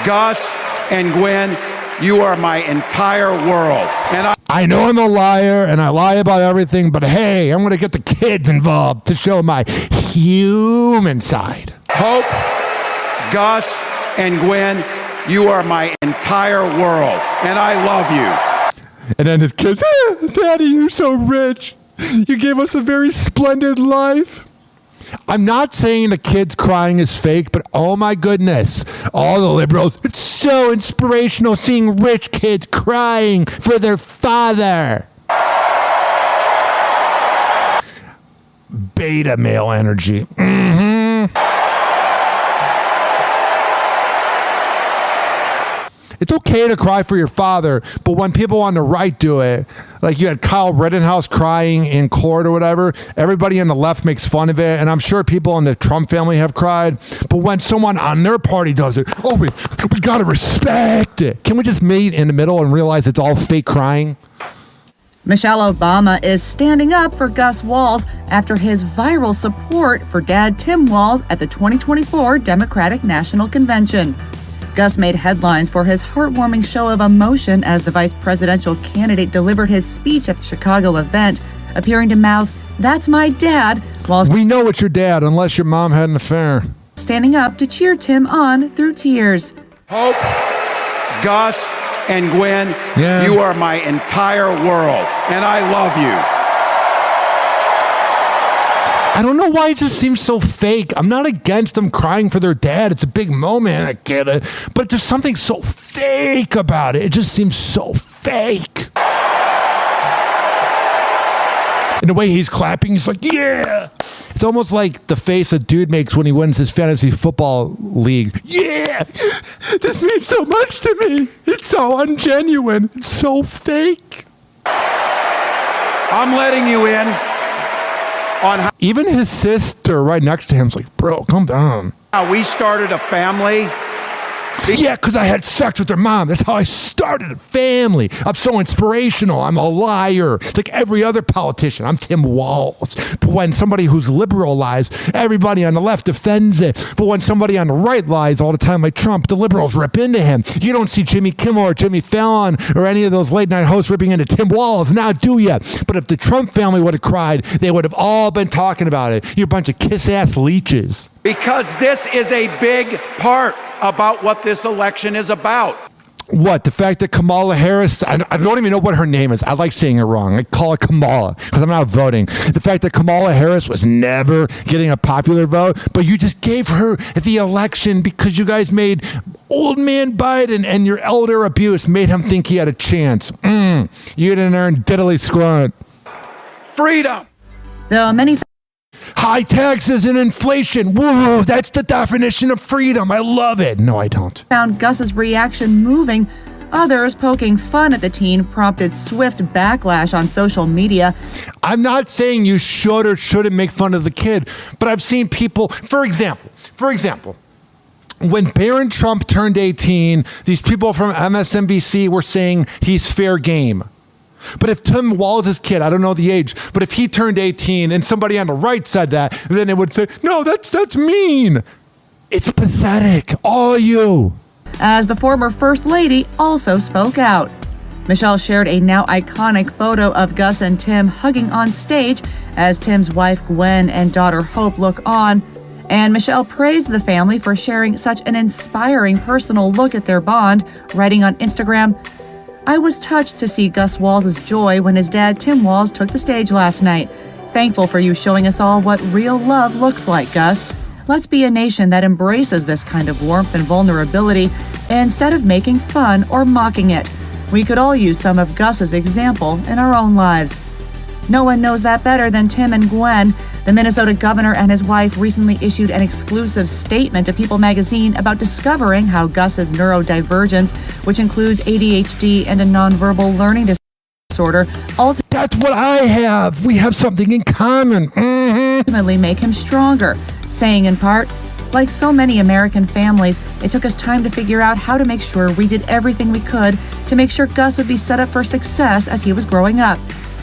Gus and Gwen, you are my entire world. And I know I'm a liar and I lie about everything, but hey, I'm going to get the kids involved to show my human side. Hope, Gus, and Gwen, you are my entire world, and I love you. And then his kids, Daddy, you're so rich. You gave us a very splendid life. I'm not saying the kids crying is fake, but oh my goodness, all the liberals, it's so inspirational seeing rich kids crying for their father. Beta male energy. It's okay to cry for your father, but when people on the right do it, like you had Kyle Rittenhouse crying in court or whatever, everybody on the left makes fun of it, and I'm sure people in the Trump family have cried, but when someone on their party does it, we gotta respect it. Can we just meet in the middle and realize it's all fake crying? Michelle Obama is standing up for Gus Walz after his viral support for Dad Tim Walz at the 2024 Democratic National Convention. Gus made headlines for his heartwarming show of emotion as the vice presidential candidate delivered his speech at the Chicago event, appearing to mouth, "That's my dad," while we know it's your dad unless your mom had an affair. Standing up to cheer Tim on through tears. Hope, Gus, and Gwen, you are my entire world, and I love you. I don't know why it just seems so fake. I'm not against them crying for their dad. It's a big moment. I get it. But there's something so fake about it. It just seems so fake. And the way he's clapping, he's like, yeah. It's almost like the face a dude makes when he wins his fantasy football league. Yeah, this means so much to me. It's so ungenuine. It's so fake. I'm letting you in on how even his sister right next to him is like, bro, calm down. we started a family. Yeah, because I had sex with her mom. That's how I started a family. I'm so inspirational. I'm a liar. Like every other politician. I'm Tim Walz. But when somebody who's liberal lies, everybody on the left defends it. But when somebody on the right lies all the time like Trump, the liberals rip into him. You don't see Jimmy Kimmel or Jimmy Fallon or any of those late night hosts ripping into Tim Walz. Now do ya? But if the Trump family would have cried, they would have all been talking about it. You're a bunch of kiss-ass leeches. Because this is a big part about what this election is about. What? The fact that Kamala Harris, I don't even know what her name is. I like saying it wrong. I call it Kamala because I'm not voting. The fact that Kamala Harris was never getting a popular vote, but you just gave her the election because you guys made old man Biden and your elder abuse made him think he had a chance. You didn't earn diddly squat. Freedom. Though many high taxes and inflation. Whoa, that's the definition of freedom. I love it. No, I don't. found Gus's reaction moving. Others poking fun at the teen prompted swift backlash on social media. I'm not saying you should or shouldn't make fun of the kid, but I've seen people, for example, when Barron Trump turned 18, these people from MSNBC were saying he's fair game. But if Tim Walz's kid, I don't know the age, but if he turned 18 and somebody on the right said that, then it would say, no, that's mean. It's pathetic. All you. As the former First Lady also spoke out. Michelle shared a now iconic photo of Gus and Tim hugging on stage as Tim's wife Gwen and daughter Hope look on. And Michelle praised the family for sharing such an inspiring personal look at their bond, writing on Instagram, "I was touched to see Gus Walz's joy when his dad Tim Walz took the stage last night. Thankful for you showing us all what real love looks like, Gus. Let's be a nation that embraces this kind of warmth and vulnerability instead of making fun or mocking it. We could all use some of Gus's example in our own lives." No one knows that better than Tim and Gwen. The Minnesota governor and his wife recently issued an exclusive statement to People magazine about discovering how Gus's neurodivergence, which includes ADHD and a nonverbal learning disorder, that's what I have. We have something in common. Ultimately make him stronger, saying in part, "Like so many American families, it took us time to figure out how to make sure we did everything we could to make sure Gus would be set up for success as he was growing up.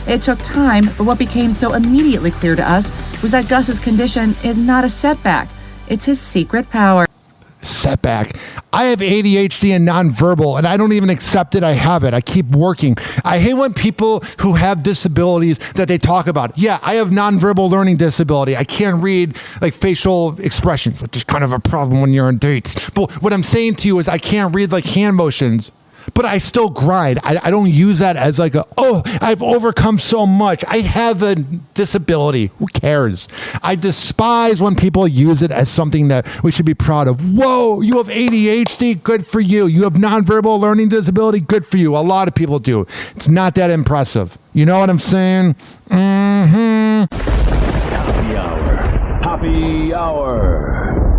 It took time, but what became so immediately clear to us was that Gus's condition is not a setback. It's his secret power." setback. I have ADHD and nonverbal, and I don't even accept it. I have it. I keep working. I hate when people who have disabilities that they talk about. Yeah, I have nonverbal learning disability. I can't read like facial expressions, which is kind of a problem when you're on dates. But what I'm saying to you is I can't read like hand motions. But I still grind. I don't use that as like I've overcome so much. I have a disability. Who cares? I despise when people use it as something that we should be proud of. Whoa, you have ADHD? Good for you. You have nonverbal learning disability? Good for you. A lot of people do. It's not that impressive. You know what I'm saying? Happy Hour. Happy Hour.